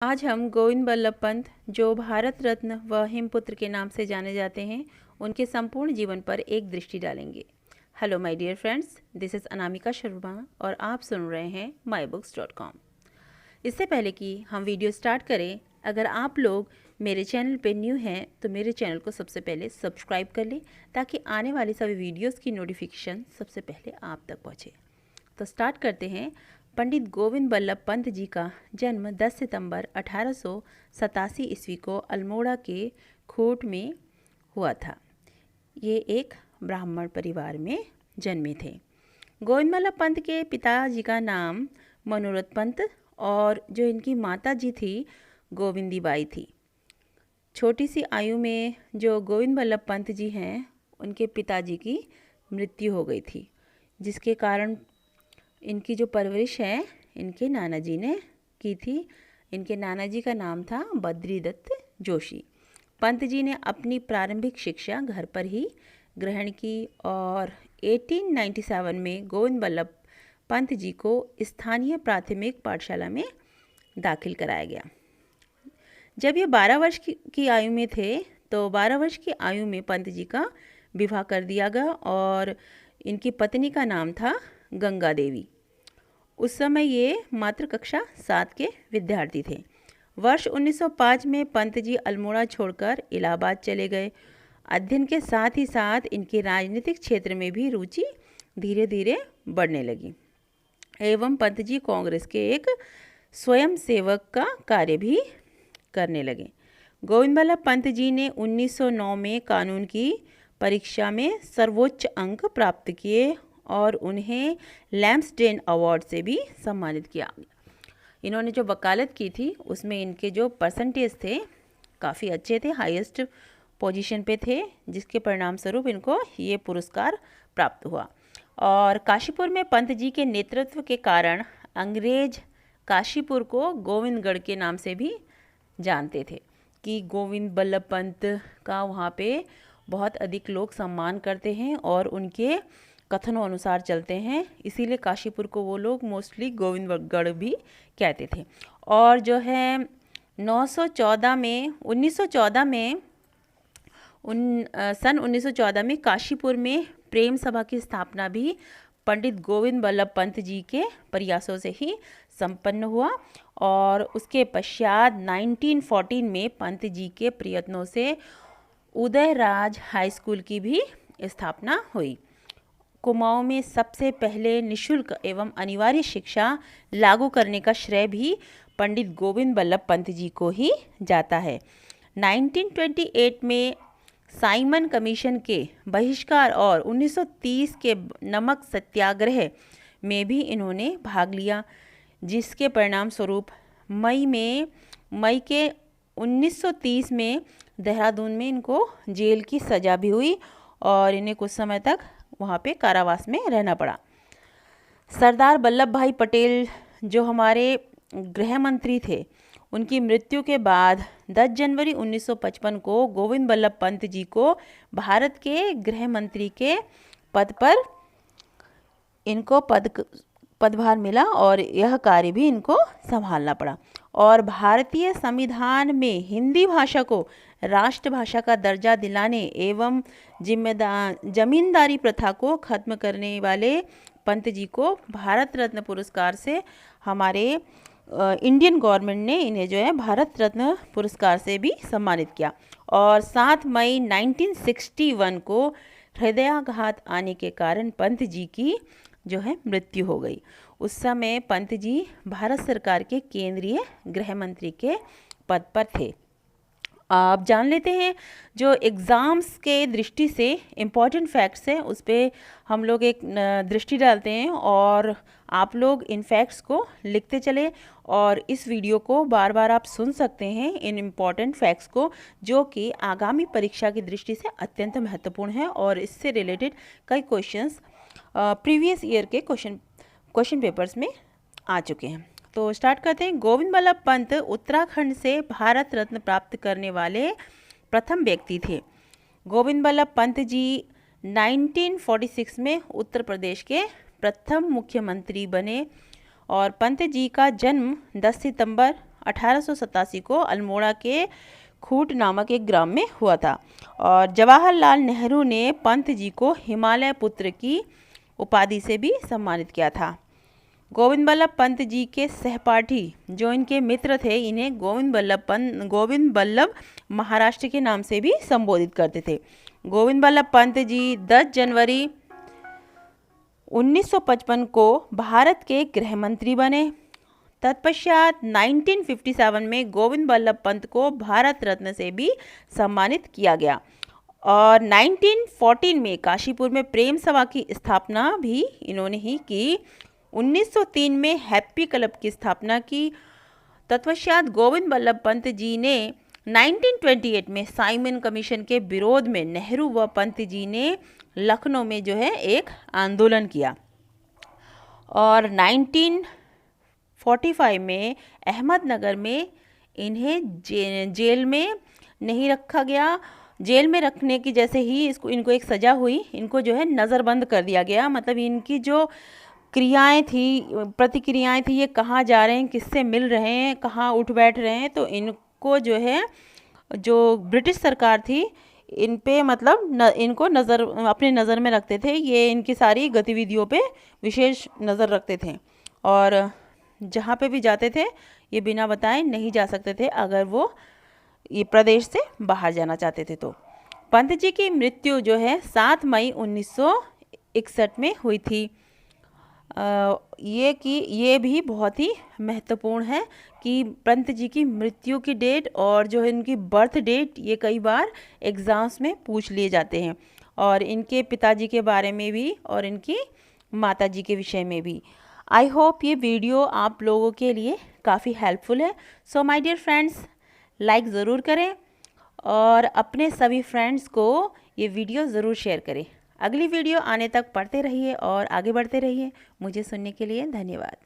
आज हम गोविंद बल्लभ पंत, जो भारत रत्न व हिमपुत्र के नाम से जाने जाते हैं, उनके संपूर्ण जीवन पर एक दृष्टि डालेंगे। Hello my dear friends, this is Anamika Sharma और आप सुन रहे हैं mybooks.com। इससे पहले कि हम वीडियो स्टार्ट करें, अगर आप लोग मेरे चैनल पे न्यू हैं तो मेरे चैनल को सबसे पहले सब्सक्राइब कर लें ताकि आने वाली सभी वीडियोस की नोटिफिकेशन सबसे पहले आप तक पहुँचे। तो स्टार्ट करते हैं। पंडित गोविंद बल्लभ पंत जी का जन्म 10 सितंबर 1887 ईस्वी को अल्मोड़ा के खोट में हुआ था। ये एक ब्राह्मण परिवार में जन्मे थे। गोविंद बल्लभ पंत के पिताजी का नाम मनोरथ पंत और जो इनकी माता जी थी गोविंदी बाई थी। छोटी सी आयु में जो गोविंद बल्लभ पंत जी हैं, उनके पिताजी की मृत्यु हो गई थी, जिसके कारण इनकी जो परवरिश है इनके नाना जी ने की थी। इनके नाना जी का नाम था बद्री दत्त जोशी। पंत जी ने अपनी प्रारंभिक शिक्षा घर पर ही ग्रहण की और 1897 में गोविंद बल्लभ पंत जी को स्थानीय प्राथमिक पाठशाला में दाखिल कराया गया। जब ये 12 वर्ष की आयु में थे तो 12 वर्ष की आयु में पंत जी का विवाह कर दिया गया और इनकी पत्नी का नाम था गंगा देवी। उस समय ये मात्र कक्षा 7 के विद्यार्थी थे। वर्ष 1905 में पंत जी अल्मोड़ा छोड़कर इलाहाबाद चले गए। अध्ययन के साथ ही साथ इनकी राजनीतिक क्षेत्र में भी रुचि धीरे धीरे बढ़ने लगी एवं पंत जी कांग्रेस के एक स्वयं सेवक का कार्य भी करने लगे। गोविंद बल्लभ पंत जी ने 1909 में कानून की परीक्षा में सर्वोच्च अंक प्राप्त किए और उन्हें लैम्सडेन अवार्ड से भी सम्मानित किया गया। इन्होंने जो वकालत की थी उसमें इनके जो परसेंटेज थे काफ़ी अच्छे थे, हाईएस्ट पोजीशन पे थे, जिसके परिणाम स्वरूप इनको ये पुरस्कार प्राप्त हुआ। और काशीपुर में पंत जी के नेतृत्व के कारण अंग्रेज काशीपुर को गोविंदगढ़ के नाम से भी जानते थे कि गोविंद बल्लभ पंत का वहाँ पे बहुत अधिक लोग सम्मान करते हैं और उनके कथनों अनुसार चलते हैं, इसीलिए काशीपुर को वो लोग मोस्टली गोविंदगढ़ भी कहते थे। और जो है 1914 में सन 1914 में काशीपुर में प्रेम सभा की स्थापना भी पंडित गोविंद बल्लभ पंत जी के प्रयासों से ही संपन्न हुआ और उसके पश्चात 1914 में पंत जी के प्रयत्नों से उदयराज हाई स्कूल की भी स्थापना हुई। कुमाऊं में सबसे पहले निशुल्क एवं अनिवार्य शिक्षा लागू करने का श्रेय भी पंडित गोविंद बल्लभ पंत जी को ही जाता है। 1928 में साइमन कमीशन के बहिष्कार और 1930 के नमक सत्याग्रह में भी इन्होंने भाग लिया, जिसके परिणाम स्वरूप मई के 1930 में देहरादून में इनको जेल की सज़ा भी हुई और इन्हें कुछ समय तक वहाँ पे कारावास में रहना पड़ा। सरदार वल्लभ भाई पटेल जो हमारे गृह मंत्री थे, उनकी मृत्यु के बाद 10 जनवरी 1955 को गोविंद बल्लभ पंत जी को भारत के गृह मंत्री के पद पर इनको पदभार मिला और यह कार्य भी इनको संभालना पड़ा। और भारतीय संविधान में हिंदी भाषा को राष्ट्रभाषा का दर्जा दिलाने एवं जमींदारी प्रथा को खत्म करने वाले पंत जी को भारत रत्न पुरस्कार से हमारे इंडियन गवर्नमेंट ने इन्हें जो है भारत रत्न पुरस्कार से भी सम्मानित किया। और 7 मई 1961 को हृदयाघात आने के कारण पंत जी की जो है मृत्यु हो गई। उस समय पंत जी भारत सरकार के केंद्रीय गृह मंत्री के पद पर थे। आप जान लेते हैं जो एग्ज़ाम्स के दृष्टि से इम्पॉर्टेंट फैक्ट्स हैं, उस पर हम लोग एक दृष्टि डालते हैं और आप लोग इन फैक्ट्स को लिखते चले और इस वीडियो को बार बार आप सुन सकते हैं इन इम्पॉर्टेंट फैक्ट्स को, जो कि आगामी परीक्षा की दृष्टि से अत्यंत महत्वपूर्ण है और इससे रिलेटेड कई क्वेश्चंस प्रीवियस ईयर के क्वेश्चन पेपर्स में आ चुके हैं। तो स्टार्ट करते हैं। गोविंद बल्लभ पंत उत्तराखंड से भारत रत्न प्राप्त करने वाले प्रथम व्यक्ति थे। गोविंद बल्लभ पंत जी 1946 में उत्तर प्रदेश के प्रथम मुख्यमंत्री बने और पंत जी का जन्म 10 सितंबर 1887 को अल्मोड़ा के खूट नामक एक ग्राम में हुआ था। और जवाहरलाल नेहरू ने पंत जी को हिमालय पुत्र की उपाधि से भी सम्मानित किया था। गोविंद बल्लभ पंत जी के सहपाठी जो इनके मित्र थे, इन्हें गोविंद बल्लभ महाराष्ट्र के नाम से भी संबोधित करते थे। गोविंद बल्लभ पंत जी 10 जनवरी 1955 को भारत के गृह मंत्री बने। तत्पश्चात 1957 में गोविंद बल्लभ पंत को भारत रत्न से भी सम्मानित किया गया और 1914 में काशीपुर में प्रेम सभा की स्थापना भी इन्होंने ही की। 1903 में हैप्पी क्लब की स्थापना की। तत्पश्चात गोविंद बल्लभ पंत जी ने 1928 में साइमन कमीशन के विरोध में नेहरू व पंत जी ने लखनऊ में जो है एक आंदोलन किया और 1945 में अहमदनगर में इन्हें जेल में नहीं रखा गया। जेल में रखने की जैसे ही इनको एक सज़ा हुई, इनको जो है नज़रबंद कर दिया गया। मतलब इनकी जो क्रियाएं थी, प्रतिक्रियाएं थी, ये कहाँ जा रहे हैं, किससे मिल रहे हैं, कहाँ उठ बैठ रहे हैं, तो इनको जो है जो ब्रिटिश सरकार थी इन पे मतलब इनको अपने नज़र में रखते थे। ये इनकी सारी गतिविधियों पे विशेष नज़र रखते थे और जहाँ पे भी जाते थे ये बिना बताए नहीं जा सकते थे अगर वो ये प्रदेश से बाहर जाना चाहते थे। तो पंत जी की मृत्यु जो है 7 मई 1961 में हुई थी। ये भी बहुत ही महत्वपूर्ण है कि पंत जी की मृत्यु की डेट और जो है इनकी बर्थ डेट ये कई बार एग्ज़ाम्स में पूछ लिए जाते हैं और इनके पिताजी के बारे में भी और इनकी माताजी के विषय में भी। आई होप ये वीडियो आप लोगों के लिए काफ़ी हेल्पफुल है। So my dear friends, like ज़रूर करें और अपने सभी फ्रेंड्स को ये वीडियो ज़रूर शेयर करें। अगली वीडियो आने तक पढ़ते रहिए और आगे बढ़ते रहिए। मुझे सुनने के लिए धन्यवाद।